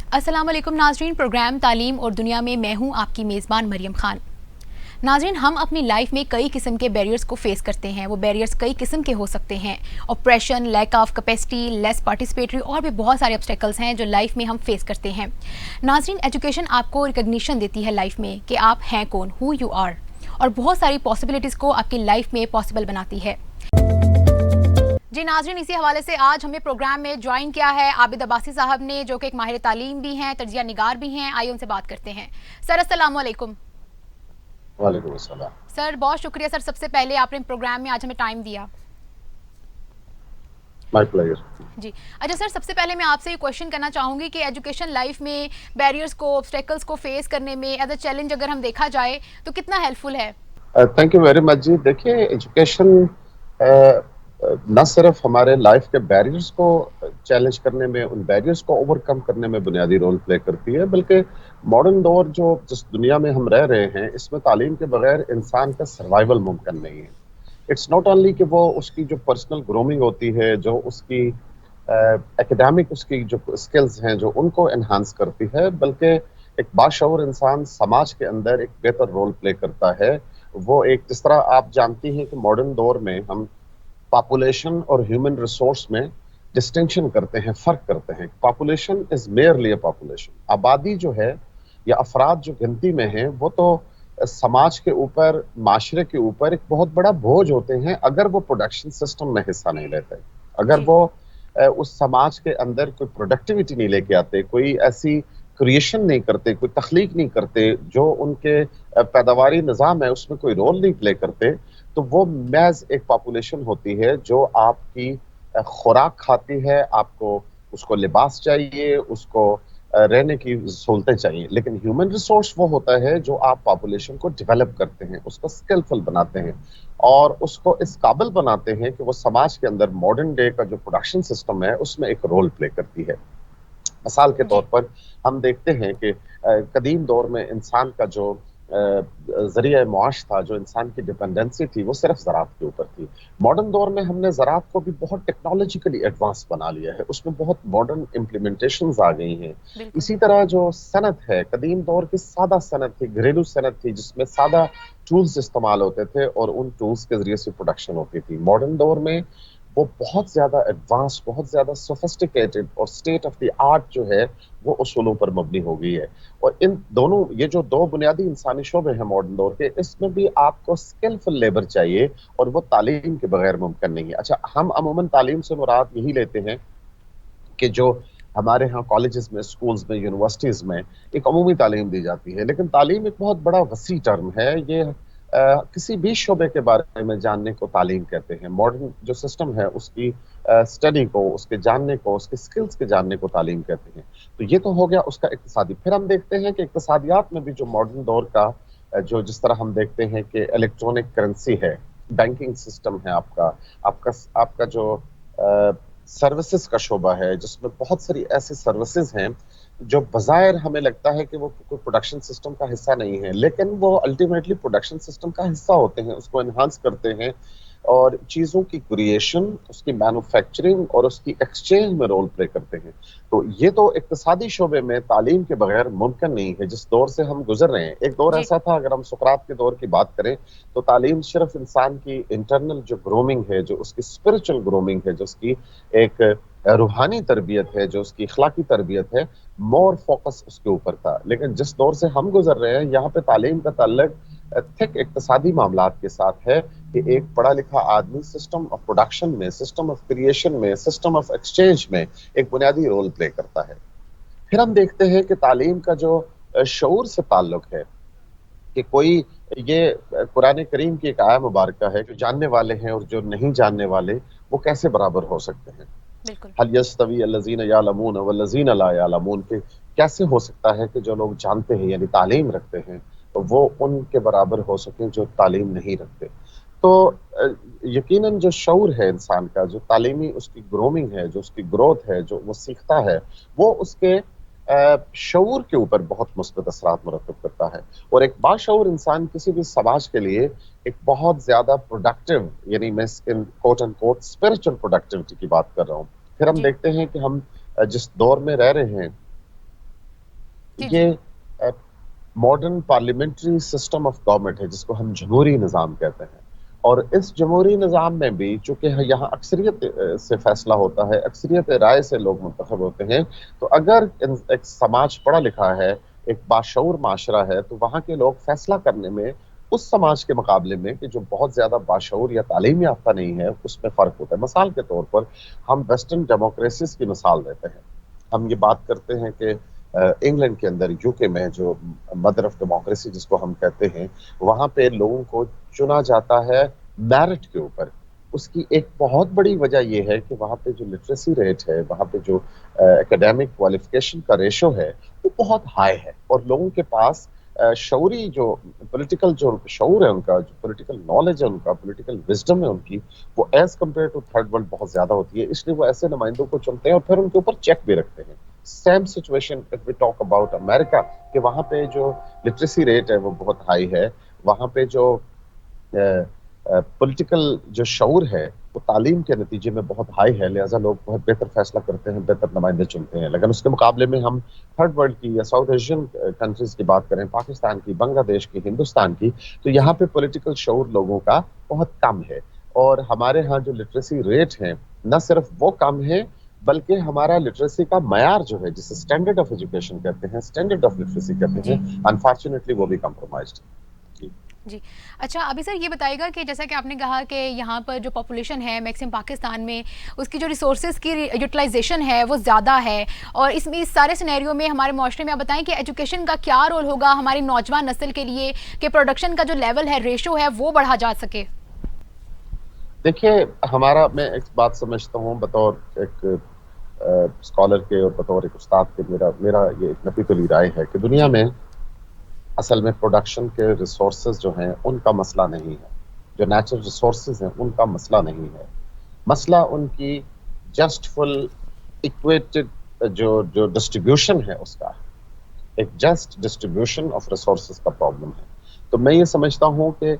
अस्सलाम वालेकुम नाज़रीन, प्रोग्राम तालीम और दुनिया में मैं हूँ आपकी मेज़बान मरियम खान। नाज़रीन, हम अपनी लाइफ में कई किस्म के बैरियर्स को फेस करते हैं। वो बैरियर्स कई किस्म के हो सकते हैं। Operation, lack of capacity, less participatory और भी बहुत सारे ऑब्स्टेकल्स हैं जो लाइफ में हम फेस करते हैं। नाज़रीन, एजुकेशन आपको रिकग्निशन देती है लाइफ में कि आप हैं कौन, हु यू आर, और बहुत सारी पॉसिबिलिटीज़ को आपकी लाइफ में पॉसिबल बनाती है। जी नाज़रीन, इसी हवाले से आज हमें प्रोग्राम में ज्वाइन किया है आबिद अब्बासी साहब ने, जो कि एक माहिर तालीम भी हैं, तजिया निगार भी हैं। आइए उनसे बात करते हैं। सर अस्सलाम वालेकुम। वालेकुम अस्सलाम। सर बहुत शुक्रिया सर, सबसे पहले आपने प्रोग्राम में आज हमें टाइम दिया। My pleasure. जी अच्छा सर, सबसे पहले मैं आपसे ये क्वेश्चन करना चाहूँगी कि एजुकेशन लाइफ में बैरियर्स को, ऑब्स्टेकल्स को फेस करने में एज अ चैलेंज अगर हम देखा जाए तो कितना हेल्पफुल है? थैंक यू वेरी मच जी। देखिए, एजुकेशन न सिर्फ हमारे लाइफ के बैरियर्स को चैलेंज करने में, उन बैरियर्स को ओवरकम करने में बुनियादी रोल प्ले करती है, बल्कि मॉडर्न दौर जिस दुनिया में हम रह रहे हैं, इसमें तालीम के बगैर इंसान का सर्वाइवल मुमकिन नहीं है। इट्स नॉट ओनली कि वो उसकी जो पर्सनल ग्रूमिंग होती है, जो उसकी एकेडमिक उसकी जो स्किल्स हैं जो उनको एनहांस करती है, बल्कि एक बाशऊर इंसान समाज के अंदर एक बेहतर रोल प्ले करता है। वो एक, जिस तरह आप जानती हैं कि मॉडर्न दौर में हम पॉपुलेशन और ह्यूमन रिसोर्स में डिस्टिंक्शन करते हैं, फ़र्क करते हैं। Population is merely a population. आबादी जो है या अफराद जो गिनती में हैं, वो तो समाज के ऊपर, माशरे के ऊपर एक बहुत बड़ा बोझ होते हैं अगर वो प्रोडक्शन सिस्टम में हिस्सा नहीं लेते। अगर जी वो उस समाज के अंदर कोई प्रोडक्टिविटी नहीं लेके आते, कोई ऐसी क्रिएशन नहीं करते, कोई तख्लीक नहीं करते, जो उनके पैदावारी निज़ाम है उसमें कोई रोल नहीं प्ले करते, तो वो महज एक पॉपुलेशन होती है जो आपकी खुराक खाती है, आपको उसको लिबास चाहिए, उसको रहने की सहूलतें चाहिए। लेकिन ह्यूमन रिसोर्स वो होता है जो आप पॉपुलेशन को डेवलप करते हैं, उसको स्किलफुल बनाते हैं और उसको इस काबिल बनाते हैं कि वो समाज के अंदर मॉडर्न डे का जो प्रोडक्शन सिस्टम है उसमें एक रोल प्ले करती है। मिसाल के तौर जी पर हम देखते हैं कि कदीम दौर में इंसान का जो ज़रिया मुआश था, जो इंसान की डिपेंडेंसी थी, वो सिर्फ ज़राअत के ऊपर थी। मॉडर्न दौर में हमने ज़राअत को भी बहुत टेक्नोलॉजिकली एडवांस बना लिया है, उसमें बहुत मॉडर्न इम्प्लीमेंटेशंस आ गई हैं। बिल्कुल। इसी तरह जो सनत है, कदीम दौर की सादा सनत थी, घरेलू सनत थी, जिसमें सादा टूल्स इस्तेमाल होते थे और उन टूल्स के ज़रिए से प्रोडक्शन होती थी। मॉडर्न दौर में वो बहुत ज़्यादा एडवांस, बहुत ज़्यादा सोफिस्टिकेटेड और स्टेट ऑफ द आर्ट जो है, वो उसूलों पर मबनी हो गई है। और इन दोनों, ये जो दो बुनियादी इंसानी शोबे हैं मॉडर्न दौर के, इसमें भी आपको स्किलफुल लेबर चाहिए और वो तालीम के बगैर मुमकिन नहीं है। अच्छा, हम अमूमन तालीम से मुराद यही लेते हैं कि जो हमारे यहाँ कॉलेजेस में, स्कूल्स में, यूनिवर्सिटीज़ में एक अमूमी तालीम दी जाती है, लेकिन तालीम एक बहुत बड़ा वसी टर्म है। ये किसी भी शोबे के बारे में जानने को तालीम कहते हैं। मॉडर्न जो सिस्टम है उसकी स्टडी को, उसके जानने को, उसके स्किल्स के जानने को तालीम कहते हैं। तो ये तो हो गया उसका इक्तिसादी। फिर हम देखते हैं कि इक्तिसादियात में भी जो मॉडर्न दौर का जो, जिस तरह हम देखते हैं कि इलेक्ट्रॉनिक करेंसी है, बैंकिंग सिस्टम है आपका, आपका आपका जो सर्विसेज का शोबा है, जिसमें बहुत सारी ऐसी सर्विसेज हैं जो बज़ाहिर हमें लगता है कि वो कोई प्रोडक्शन सिस्टम का हिस्सा नहीं है, लेकिन वो अल्टीमेटली प्रोडक्शन सिस्टम का हिस्सा होते हैं, उसको एनहांस करते हैं और चीज़ों की क्रिएशन, उसकी मैन्युफैक्चरिंग और उसकी एक्सचेंज में रोल प्ले करते हैं। तो ये तो इक्तिसादी शोबे में तालीम के बगैर मुमकिन नहीं है, जिस दौर से हम गुजर रहे हैं। एक दौर जी ऐसा था, अगर हम सुकरात के दौर की बात करें, तो तालीम सिर्फ इंसान की इंटरनल जो ग्रूमिंग है, जो उसकी स्पिरिचुअल ग्रूमिंग है, जो उसकी एक रूहानी तरबियत है, जो उसकी अखलाकी तरबियत है, मोर फोकस उसके ऊपर था। लेकिन जिस दौर से हम गुजर रहे हैं, यहाँ पे तालीम का ताल्लुक थिक इक्तिसादी मामलात के साथ है कि एक पढ़ा लिखा आदमी सिस्टम ऑफ प्रोडक्शन में, सिस्टम ऑफ क्रिएशन में, सिस्टम ऑफ एक्सचेंज में एक बुनियादी रोल प्ले करता है। फिर हम देखते हैं कि तालीम का जो शऊर से ताल्लुक है कि कोई, ये कुरान करीम की एक आया मुबारका है, जो जानने वाले हैं और जो नहीं जानने वाले, वो कैसे बराबर हो सकते हैं। बिल्कुल। हल यस्तवी अल्लज़ीना यालमून वल्लज़ीना ला यालमून, के कैसे हो सकता है कि जो लोग जानते हैं यानी तालीम रखते हैं, तो वो उनके बराबर हो सकें जो तालीम नहीं रखते। तो यकीनन जो शऊर है इंसान का, जो तालीमी उसकी ग्रोमिंग है, जो उसकी ग्रोथ है, जो वो सीखता है, वो उसके शऊर के ऊपर बहुत मुस्बत असरात मुरतब करता है। और एक बाशऊर इंसान किसी भी समाज के लिए एक बहुत ज़्यादा प्रोडक्टिव, यानी मैं in quote end quote spiritual productivity की बात कर रहा हूँ। फिर हम जी देखते हैं कि हम जिस दौर में रह रहे हैं, जी जी। ये modern parliamentary system of government है जिसको हम जमहूरी निज़ाम कहते हैं। और इस जमहूरी निज़ाम में भी चूंकि यहाँ अक्सरियत से फैसला होता है, अक्सरियत राय से लोग मुंतखब होते हैं, तो अगर एक समाज पढ़ा लिखा है, एक बाशऊर माशरा है, तो वहाँ के लोग फैसला करने में उस समाज के मुकाबले में कि जो बहुत ज्यादा बाशऊर या तालीम याफ्ता नहीं है, उसमें फर्क होता है। मिसाल के तौर पर हम वेस्टर्न डेमोक्रेसीज की मिसाल देते हैं। हम ये बात करते हैं कि इंग्लैंड के अंदर, यूके में, जो मदर ऑफ डेमोक्रेसी जिसको हम कहते हैं, वहां पे लोगों को चुना जाता है मेरिट के ऊपर। उसकी एक बहुत बड़ी वजह यह है कि वहां पे जो लिटरेसी रेट है, वहां पे जो एकेडमिक क्वालिफिकेशन का रेशो है, वो बहुत हाई है। और लोगों के पास शऊरी जो पॉलिटिकल जो शऊर है उनका, जो पॉलिटिकल नॉलेज है उनका, पॉलिटिकल विजडम है उनकी, वो as compare to third world बहुत ज्यादा होती है। इसलिए वो ऐसे नुमाइंदों को चुनते हैं और फिर उनके ऊपर चेक भी रखते हैं। Same situation if we talk about America, कि वहां पे जो लिटरेसी रेट है वो बहुत हाई है। वहां पे जो पॉलिटिकल जो शऊर है वो तालीम के नतीजे में बहुत हाई है, लिहाजा लोग बहुत बेहतर फैसला करते हैं, बेहतर नुमाइंदे चुनते हैं। लेकिन उसके मुकाबले में हम थर्ड वर्ल्ड की या साउथ एशियन कंट्रीज की बात करें, पाकिस्तान की, बांग्लादेश की, हिंदुस्तान की, तो यहाँ पे पॉलिटिकल शऊर लोगों का बहुत कम है। और हमारे यहाँ जो लिटरेसी रेट है, न सिर्फ वो कम है, बल्कि हमारा लिटरेसी का मयार जो है, जिसे स्टैंडर्ड ऑफ एजुकेशन कहते हैं, स्टैंडर्ड ऑफ लिटरेसी कहते हैं, अनफॉर्चुनेटली वो भी कॉम्प्रोमाइज्ड है। जी। अच्छा, अभी सर ये बताइएगा कि जैसा कि आपने कहा कि यहाँ पर जो पॉपुलेशन है मैक्सिमम पाकिस्तान में, उसकी जो रिसोर्सेज की यूटिलाइजेशन है वो ज़्यादा है, और इसमें इस सारे सिनेरियो में हमारे माशरे में आप बताएं कि एजुकेशन का क्या रोल होगा हमारी नौजवान नस्ल के लिए कि प्रोडक्शन का जो लेवल है, रेशो है, वो बढ़ा जा सके। देखिए, हमारा, मैं एक बात समझता हूँ बतौर एक स्कॉलर के और बतौर एक उस्ताद के, मेरा मेरा ये एक नफीकुली राय है कि दुनिया में असल में प्रोडक्शन के रिसोर्सेज जो हैं उनका मसला नहीं है, जो नेचुरल रिसोर्सेज हैं उनका मसला नहीं है। मसला उनकी जस्ट फुल इक्वेटेड जो जो डिस्ट्रीब्यूशन है, उसका एक जस्ट डिस्ट्रीब्यूशन ऑफ रिसोर्सेज का प्रॉब्लम है। तो मैं ये समझता हूँ कि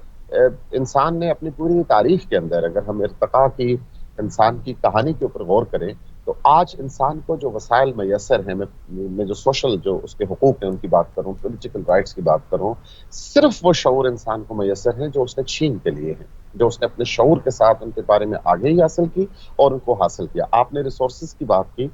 इंसान ने अपनी पूरी तारीख के अंदर, अगर हम इर्तका की इंसान की कहानी के ऊपर गौर करें, तो आज इंसान को जो वसाइल मैसर हैं, मैं जो सोशल जो उसके हुकूक हैं उनकी बात करूं, पॉलिटिकल राइट्स की बात करूं, सिर्फ वो शऊर इंसान को मैसर हैं जो उसने छीन के लिए हैं, जो उसने अपने शऊर के साथ उनके बारे में आगे ही हासिल की और उनको हासिल किया। आपने रिसोर्सेज की बात की,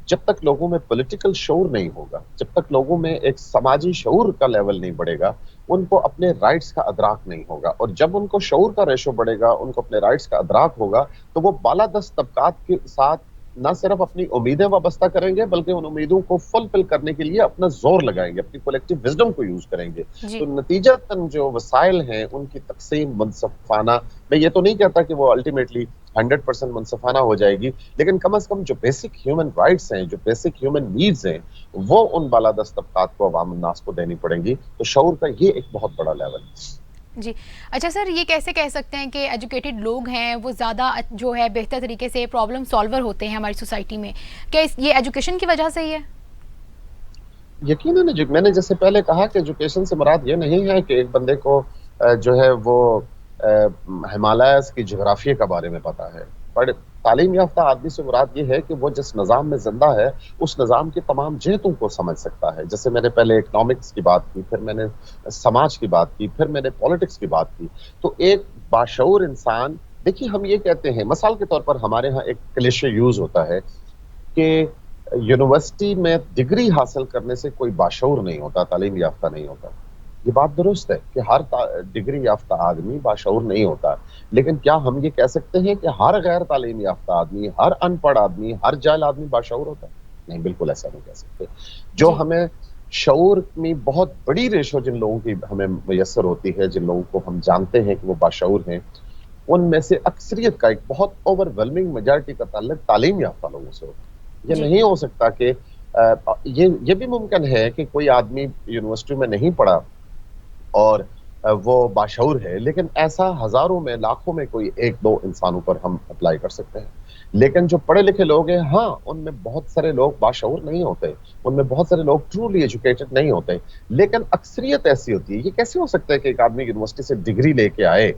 जब तक लोगों में पॉलिटिकल शऊर नहीं होगा, जब तक लोगों में एक समाजी शऊर का लेवल नहीं बढ़ेगा, उनको अपने राइट्स का अदराक नहीं होगा। और जब उनको शऊर का रेशो बढ़ेगा, उनको अपने राइट्स का अदराक होगा, तो वो बालादस्त तबकात के साथ न सिर्फ अपनी उम्मीदें वाबस्ता करेंगे, बल्कि उन उम्मीदों को फुलफिल करने के लिए अपना जोर लगाएंगे, अपनी कलेक्टिव विजडम को यूज करेंगे। तो नतीजतन जो वसाइल हैं उनकी तकसीम मुनसफाना, मैं ये तो नहीं कहता कि वो अल्टीमेटली 100% मुनसफाना हो जाएगी, लेकिन कम से कम जो बेसिक ह्यूमन राइट्स हैं, जो बेसिक ह्यूमन नीड्स हैं, वो उन बालादस्त तबकात को, अवाम नास को देनी पड़ेंगी। तो शऊर का ये एक बहुत बड़ा लेवल है। जी। अच्छा सर, ये कैसे कह सकते हैं कि एजुकेटेड लोग हैं वो ज़्यादा जो है बेहतर तरीके से प्रॉब्लम सॉल्वर होते हैं हमारी सोसाइटी में? क्या ये एजुकेशन की वजह से ही है? यकीनन, मैंने जैसे पहले कहा कि एजुकेशन से मुराद ये नहीं है कि एक बंदे को जो है वो हिमालयाज़ की जोग्राफिया के बारे में पता है, पर तालीम याफ्ता आदमी से मुराद ये है कि वो जिस निज़ाम में जिंदा है, उस निज़ाम की तमाम जहतों को समझ सकता है। जैसे मैंने पहले इकनॉमिक्स की बात की, फिर मैंने समाज की बात की, फिर मैंने पॉलिटिक्स की बात की। तो एक बाशऊर इंसान, देखिए हम ये कहते हैं, मिसाल के तौर पर हमारे यहाँ एक क्लिशे यूज होता है कि यूनिवर्सिटी में डिग्री हासिल करने से कोई बाशऊर नहीं होता, तालीम याफ्ता नहीं होता। ये बात दुरुस्त है कि हर डिग्री याफ्ता आदमी बाशऊर नहीं होता, लेकिन क्या हम ये कह सकते हैं कि हर गैर तालीम याफ्ता आदमी, हर अनपढ़ आदमी, हर जाहिल आदमी बाशऊर होता है? नहीं, बिल्कुल ऐसा नहीं कह सकते। जो हमें शऊर में बहुत बड़ी रेशो जिन लोगों की हमें मैसर होती है, जिन लोगों को हम जानते हैं कि वो बाशऊर हैं, उनमें से अक्सरियत का, एक बहुत ओवरवेलमिंग मेजॉरिटी का ताल्लुक तालीम याफ्ता लोगों से होता है। ये नहीं हो सकता कि ये भी मुमकिन है कि कोई आदमी यूनिवर्सिटी में नहीं पढ़ा और वो बाशऊर है, लेकिन ऐसा हजारों में, लाखों में कोई एक दो इंसानों पर हम अप्लाई कर सकते हैं। लेकिन जो पढ़े लिखे लोग हैं, हाँ, उनमें बहुत सारे लोग बाशऊर नहीं होते, उनमें बहुत सारे लोग ट्रूली एजुकेटेड नहीं होते, लेकिन अक्सरियत ऐसी होती है। ये कैसे हो सकता है कि एक आदमी यूनिवर्सिटी से डिग्री लेके आए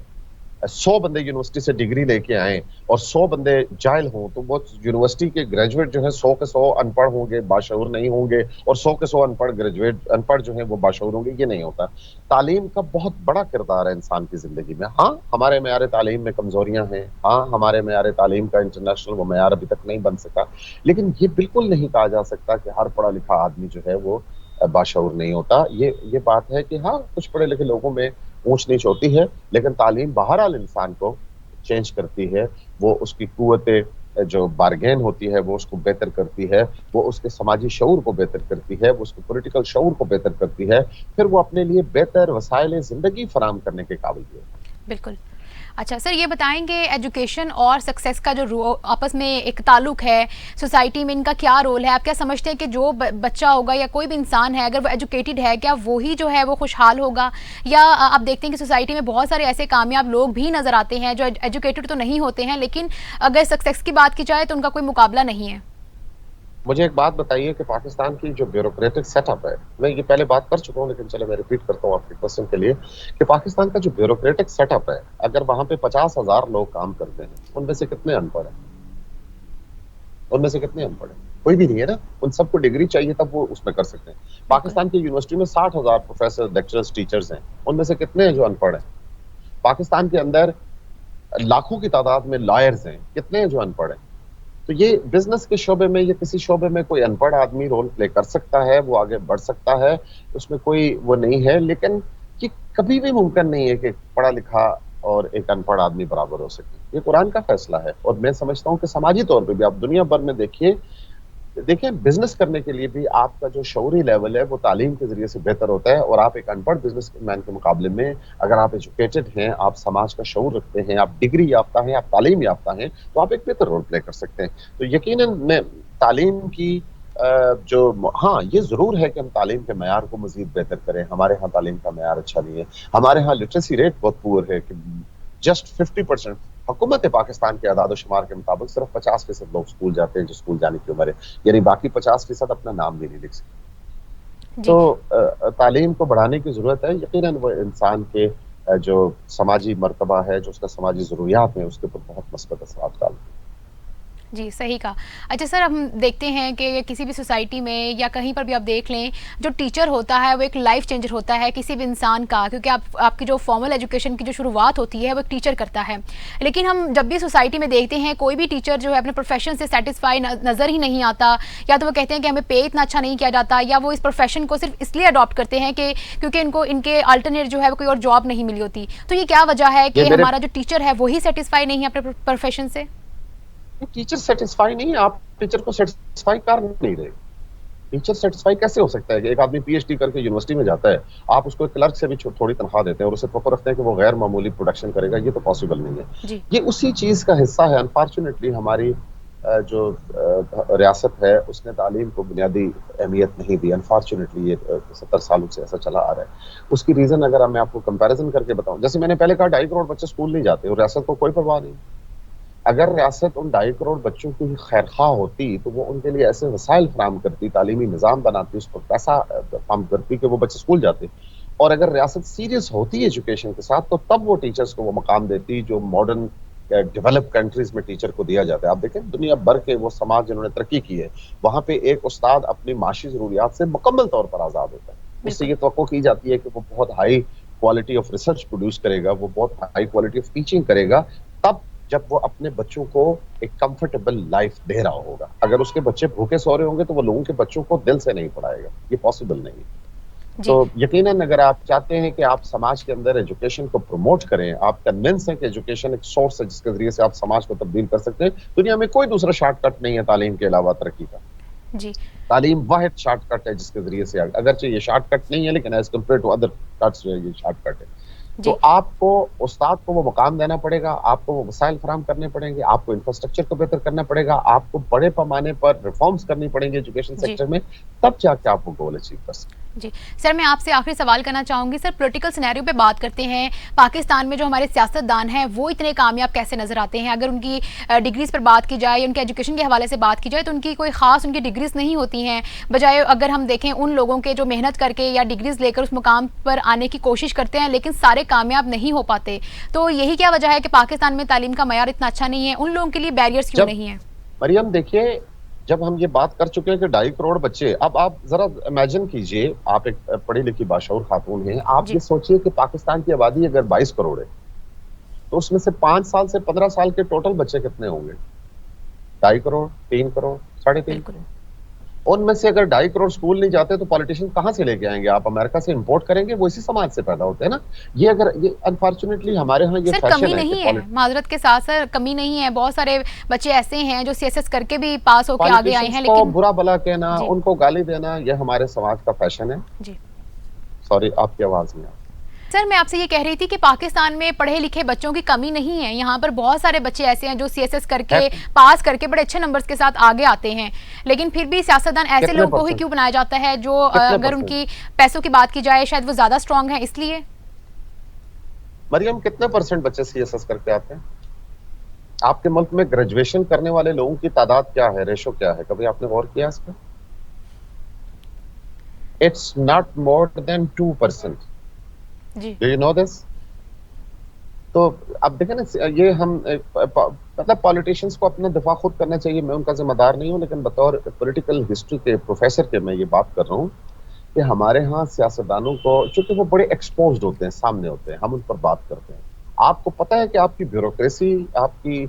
100 बंदे यूनिवर्सिटी से डिग्री लेके आए और 100 बंदे जाहिल हों, तो वो यूनिवर्सिटी के ग्रेजुएट जो है 100 के 100 अनपढ़ होंगे, बाशऊर नहीं होंगे, और 100 के 100 अनपढ़ जो है वो बाशऊर होंगे, ये नहीं होता। तालीम का बहुत बड़ा किरदार है इंसान की जिंदगी में। हाँ, हमारे मेयार तालीम में कमजोरियां हैं, हाँ हमारे मेयार तालीम का इंटरनेशनल वो मेयार अभी तक नहीं बन सका, लेकिन ये बिल्कुल नहीं कहा जा सकता कि हर पढ़ा लिखा आदमी जो है वो बाशऊर नहीं होता। ये बात है कि हाँ, कुछ पढ़े लिखे लोगों में ऊंच नीच होती है, लेकिन तालीम बहरहाल इंसान को चेंज करती है। वो उसकी कुव्वते जो बारगेन होती है वो उसको बेहतर करती है, वो उसके समाजी शऊर को बेहतर करती है, वो उसके पॉलिटिकल शऊर को बेहतर करती है, फिर वो अपने लिए बेहतर वसाइल ज़िंदगी फराहम करने के काबिल भी है। बिल्कुल। अच्छा सर, ये बताएंगे एजुकेशन और सक्सेस का जो आपस में एक ताल्लुक है, सोसाइटी में इनका क्या रोल है? आप क्या समझते हैं कि जो बच्चा होगा या कोई भी इंसान है, अगर वो एजुकेटेड है, क्या वही जो है वो खुशहाल होगा? या आप देखते हैं कि सोसाइटी में बहुत सारे ऐसे कामयाब लोग भी नज़र आते हैं जो एजुकेटेड तो नहीं होते हैं, लेकिन अगर सक्सेस की बात की जाए तो उनका कोई मुकाबला नहीं है? मुझे एक बात बताइए कि पाकिस्तान की जो ब्यूरोक्रेटिक सेटअप है, मैं ये पहले बात कर चुका हूँ लेकिन चलो मैं रिपीट करता हूँ आपके क्वेश्चन के लिए, कि पाकिस्तान का जो ब्यूरोक्रेटिक सेटअप है, अगर वहां पे 50,000 लोग काम करते हैं, उनमें से कितने अनपढ़ हैं? उनमें से कितने अनपढ़ हैं? कोई भी नहीं है ना। उन सबको डिग्री चाहिए तब वो उसमें कर सकते हैं। पाकिस्तान की यूनिवर्सिटी में 60,000 प्रोफेसर, लेक्चरर्स, टीचर्स हैं, उनमें से कितने हैं जो अनपढ़ हैं? पाकिस्तान के अंदर लाखों की तादाद में लॉयर्स हैं, कितने हैं जो अनपढ़ हैं? तो ये बिजनेस के शोबे में या किसी शोबे में कोई अनपढ़ आदमी रोल प्ले कर सकता है, वो आगे बढ़ सकता है, उसमें कोई वो नहीं है, लेकिन ये कभी भी मुमकिन नहीं है कि पढ़ा लिखा और एक अनपढ़ आदमी बराबर हो सके। ये कुरान का फैसला है, और मैं समझता हूँ कि समाजी तौर पे भी आप दुनिया भर में देखिए, बिजनेस करने के लिए भी आपका जो शऊरी लेवल है वो तालीम के जरिए से बेहतर होता है, और आप एक अनपढ़ बिजनेसमैन के मुकाबले में अगर आप एजुकेटेड हैं, आप समाज का शऊर रखते हैं, आप डिग्री याफ्ता हैं, आप तालीम याफ्ता हैं, तो आप एक बेहतर रोल प्ले कर सकते हैं। तो यकीनन मैं तालीम की हाँ, ये जरूर है कि हम तालीम के मैयार को मजीद बेहतर करें। हमारे यहाँ तालीम का मैयार अच्छा नहीं है, हमारे यहाँ लिटरेसी रेट बहुत पुअर है कि जस्ट 50%। हुकूमत पाकिस्तान के आदाद शुमार के मुताबिक सिर्फ 50% लोग स्कूल जाते हैं जो स्कूल जाने की उम्र है, यानी बाकी 50% अपना नाम भी नहीं लिख सकते। तो तालीम को बढ़ाने की जरूरत है। यकीनन वो इंसान के जो समाजी मर्तबा है, जो उसका समाजी जरूरियात है, उसके ऊपर बहुत मस्बत असरात डालती है। जी, सही कहा। अच्छा सर, हम देखते हैं कि किसी भी सोसाइटी में या कहीं पर भी आप देख लें, जो टीचर होता है वो एक लाइफ चेंजर होता है किसी भी इंसान का, क्योंकि आपकी जो फॉर्मल एजुकेशन की जो शुरुआत होती है वो एक टीचर करता है। लेकिन हम जब भी सोसाइटी में देखते हैं कोई भी टीचर जो है अपने प्रोफेशन से सेटिस्फाई नज़र ही नहीं आता, या तो वो कहते हैं कि हमें पे इतना अच्छा नहीं किया जाता, या वो इस प्रोफेशन को सिर्फ इसलिए अडॉप्ट करते हैं कि क्योंकि इनको इनके अल्टरनेट जो है वो कोई और जॉब नहीं मिली होती। तो ये क्या वजह है कि हमारा जो टीचर है वही सेटिस्फाई नहीं है अपने प्रोफेशन से? टीचर सेटिस्फाई नहीं है, आप टीचर को सेटिस्फाई कर नहीं रहे। टीचर सेटिस्फाई कैसे हो सकता है कि एक आदमी पीएचडी करके यूनिवर्सिटी में जाता है, आप उसको क्लर्क से भी थोड़ी तनख्वाह देते हैं और उसे प्रॉपर रखते हैं कि वो गैर मामूली प्रोडक्शन करेगा? ये तो पॉसिबल नहीं है। ये उसी चीज का हिस्सा है। अनफॉर्चुनेटली हमारी जो रियासत है उसने तालीम को बुनियादी अहमियत नहीं दी। अनफॉर्चुनेटली ये 70 सालों से ऐसा चला आ रहा है। उसकी रीजन अगर मैं आपको कंपैरिजन करके बताऊं, जैसे मैंने पहले कहा 2.5 करोड़ बच्चे स्कूल नहीं जाते और रियासत को कोई परवाह नहीं। अगर रियासत उन 2.5 करोड़ बच्चों की खैरख्वाह होती तो वो उनके लिए ऐसे वसाइल फराहम करती, तालीमी निज़ाम बनाती, उस पर पैसा पंप करती कि वो बच्चे स्कूल जाते। और अगर रियासत सीरियस होती एजुकेशन के साथ तो तब वो टीचर्स को वो मकाम देती जो मॉडर्न डेवलप कंट्रीज में टीचर को दिया जाता है। आप देखें दुनिया भर के वो समाज जिन्होंने तरक्की की है, वहां पे एक उस्ताद अपनी माशी जरूरियात से मुकम्मल तौर पर आज़ाद होता है। उससे ये तवक्को की जाती है कि वो बहुत high quality of research produce करेगा, वो बहुत हाई क्वालिटी ऑफ टीचिंग करेगा, तब जब वो अपने बच्चों को एक कंफर्टेबल लाइफ दे रहा होगा। अगर उसके बच्चे भूखे सो रहे होंगे तो वो लोगों के बच्चों को दिल से नहीं पढ़ाएगा, ये पॉसिबल नहीं है। तो यकीनन अगर आप चाहते हैं कि आप समाज के अंदर एजुकेशन को प्रमोट करें, आप कन्विंस हैं कि एजुकेशन एक सोर्स है जिसके जरिए से आप समाज को तब्दील कर सकते हैं, दुनिया में कोई दूसरा शॉर्टकट नहीं है तालीम के अलावा तरक्की का। जी, तालीम वाहिद शॉर्टकट है जिसके जरिए से, अगरचे ये शॉर्टकट नहीं है लेकिन as compare to other cuts जो है ये शॉर्टकट है। तो आपको उस्ताद को वो मुकाम देना पड़ेगा, आपको वो वसाइल फराहम करने पड़ेंगे, आपको इंफ्रास्ट्रक्चर को बेहतर करना पड़ेगा, आपको बड़े पैमाने पर रिफॉर्म्स करनी पड़ेंगी एजुकेशन सेक्टर में, तब जाके आप वो गोल अचीव कर सकते हैं। جی سر، میں آپ سے آخری سوال کرنا چاہوں گی. سر پولیٹیکل سینیریو پہ بات کرتے ہیں. پاکستان میں جو ہمارے سیاستدان ہیں وہ اتنے کامیاب کیسے نظر آتے ہیں؟ اگر ان کی ڈگریز پر بات کی جائے یا ان کے ایجوکیشن کے حوالے سے بات کی جائے تو ان کی کوئی خاص ان کی ڈگریز نہیں ہوتی ہیں، بجائے اگر ہم دیکھیں ان لوگوں کے جو محنت کر کے یا ڈگریز لے کر اس مقام پر آنے کی کوشش کرتے ہیں لیکن سارے کامیاب نہیں ہو پاتے. تو یہی کیا وجہ ہے کہ پاکستان میں تعلیم کا معیار اتنا اچھا نہیں ہے؟ ان لوگوں کے لیے بیریئرز کیوں نہیں ہیں؟ مریم دیکھیے، جب ہم یہ بات کر چکے ہیں کہ 2.5 کروڑ بچے، اب آپ ذرا امیجن کیجئے، آپ ایک پڑھی لکھی باشعور خاتون ہیں، آپ یہ سوچئے کہ پاکستان کی آبادی اگر 22 کروڑ ہے تو اس میں سے 5 سال سے 15 سال کے ٹوٹل بچے کتنے ہوں گے؟ 2.5 کروڑ، 3 کروڑ، 3.5 کروڑ. ان میں سے اگر 2.5 کروڑ سکول نہیں جاتے تو پالیٹیشین کہاں سے لے کے آئیں گے؟ آپ امریکہ سے امپورٹ کریں گے؟ وہ اسی سماج سے پیدا ہوتے ہیں نا. یہ انفارچونیٹلی ہمارے ہاں یہ سر فیشن کمی نہیں ہے، معذرت کے ساتھ سر کمی نہیں ہے، بہت سارے بچے ایسے ہیں جو سی ایس ایس کر کے بھی پاس ہو کے آگے آئے ہیں کو لیکن برا بلا کہنا، ان کو گالی دینا، یہ ہمارے سماج کا فیشن ہے. جی سوری، آپ کی آواز نہیں آ. سر میں آپ سے یہ کہہ رہی تھی کہ پاکستان میں پڑھے لکھے بچوں کی کمی نہیں ہے. یہاں پر بہت سارے بچے ایسے ہیں جو سی ایس ایس کر کے پاس کر کے بڑے اچھے نمبرز کے ساتھ آگے آتے ہیں، لیکن پھر بھی سیاستدان ایسے لوگوں کو ہی کیوں بنایا جاتا ہے جو اگر ان کی پیسوں کی بات کی جائے شاید وہ زیادہ اسٹرانگ ہیں؟ اس لیے مریم کتنے پرسنٹ بچے سی ایس ایس کر کے آتے ہیں؟ آپ کے ملک میں گریجویشن کرنے والے لوگوں کی تعداد کیا ہے، ریشو کیا ہے؟ کبھی آپ نے غور کیا اس پہ؟ It's not more than 2%. Do you know this? تو اب دیکھیں نا، یہ ہم مطلب پالیٹیشنز کو اپنا دفاع خود کرنا چاہیے. میں ان کا ذمہ دار نہیں ہوں، لیکن بطور پولیٹیکل ہسٹری کے پروفیسر کے میں یہ بات کر رہا ہوں کہ ہمارے ہاں سیاستدانوں کو، چونکہ وہ بڑے ایکسپوزڈ ہوتے ہیں، سامنے ہوتے ہیں، ہم ان پر بات کرتے ہیں. آپ کو پتہ ہے کہ آپ کی بیوروکریسی، آپ کی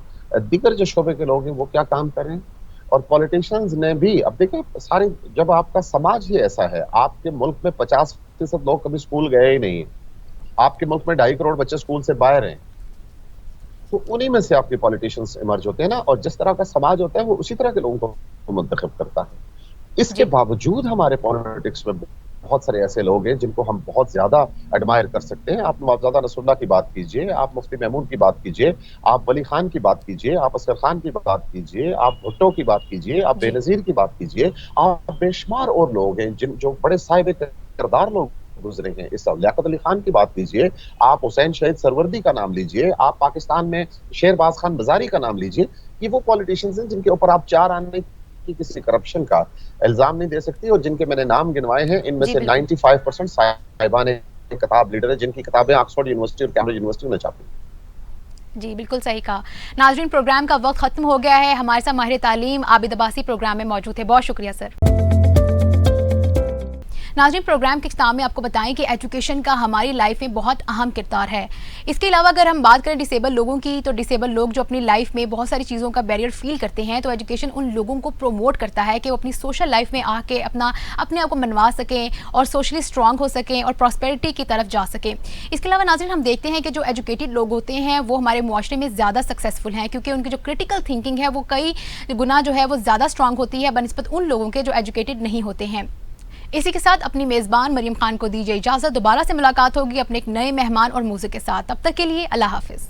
دیگر جو شعبے کے لوگ ہیں وہ کیا کام کر رہے ہیں؟ اور پولیٹیشنز نے بھی، اب دیکھیں ساری، جب آپ کا سماج ہی ایسا ہے، آپ کے ملک میں 50% لوگ کبھی سکول گئے ہی نہیں ہیں، آپ کے ملک میں 2.5 کروڑ بچے سکول سے باہر ہیں، تو انہی میں سے آپ کے پولیٹیشنز ایمرج ہوتے ہیں نا. اور جس طرح کا سماج ہوتا ہے وہ اسی طرح کے لوگوں کو منتخب کرتا ہے. اس کے باوجود ہمارے پولیٹکس میں بہت سارے ایسے لوگ ہیں جن کو ہم بہت زیادہ ایڈمائر کر سکتے ہیں. آپ مولانا نصر اللہ کی بات کیجئے، آپ مفتی محمود کی بات کیجئے، آپ ولی خان کی بات کیجئے، آپ اصغر خان کی بات کیجئے، آپ بھٹو کی بات کیجئے، آپ بے نظیر کی بات کیجئے. آپ بے شمار اور لوگ ہیں جو بڑے صاحب کردار لوگ گزرے ہیں. اس لیاقت علی خان کی بات کیجئے، آپ حسین شہید سروردی کا نام لیجئے، آپ پاکستان میں شہرباز خان بزاری کا نام لیجئے. یہ وہ پولیٹیشنز ہیں جن کے اوپر آپ 4 آنے کی کسی کرپشن کا الزام نہیں دے سکتی، اور جن کے میں نے نام گنوائے ہیں ان میں سے 95% صاحبان کتاب لیڈر ہیں جن کی کتابیں آکسفورڈ یونیورسٹی اور کیمبرج یونیورسٹی میں چھاپی. جی بالکل صحیح کہا. ناظرین پروگرام کا وقت ختم ہو گیا ہے. ہمارے ساتھ ماہر تعلیم عابد عباسی پروگرام میں موجود تھے. بہت شکریہ سر. ناظرین پروگرام کے اختتام میں آپ کو بتائیں کہ ایجوکیشن کا ہماری لائف میں بہت اہم کردار ہے. اس کے علاوہ اگر ہم بات کریں ڈسیبل لوگوں کی تو ڈسیبل لوگ جو اپنی لائف میں بہت ساری چیزوں کا بیریئر فیل کرتے ہیں تو ایجوکیشن ان لوگوں کو پروموٹ کرتا ہے کہ وہ اپنی سوشل لائف میں آ کے اپنے آپ کو منوا سکیں اور سوشلی اسٹرانگ ہو سکیں اور پراسپیرٹی کی طرف جا سکیں. اس کے علاوہ ناظرین ہم دیکھتے ہیں کہ جو ایجوکیٹڈ لوگ ہوتے ہیں وہ ہمارے معاشرے میں زیادہ سکسیزفل ہیں کیونکہ ان کی جو کرٹیکل تھنکنگ ہے وہ کئی گنا جو ہے وہ زیادہ اسٹرانگ ہوتی ہے بنسبت ان لوگوں کے جو ایجوکیٹڈ نہیں ہوتے ہیں. اسی کے ساتھ اپنی میزبان مریم خان کو دیجیے اجازت. دوبارہ سے ملاقات ہوگی اپنے ایک نئے مہمان اور موضوع کے ساتھ. تب تک کے لیے اللہ حافظ.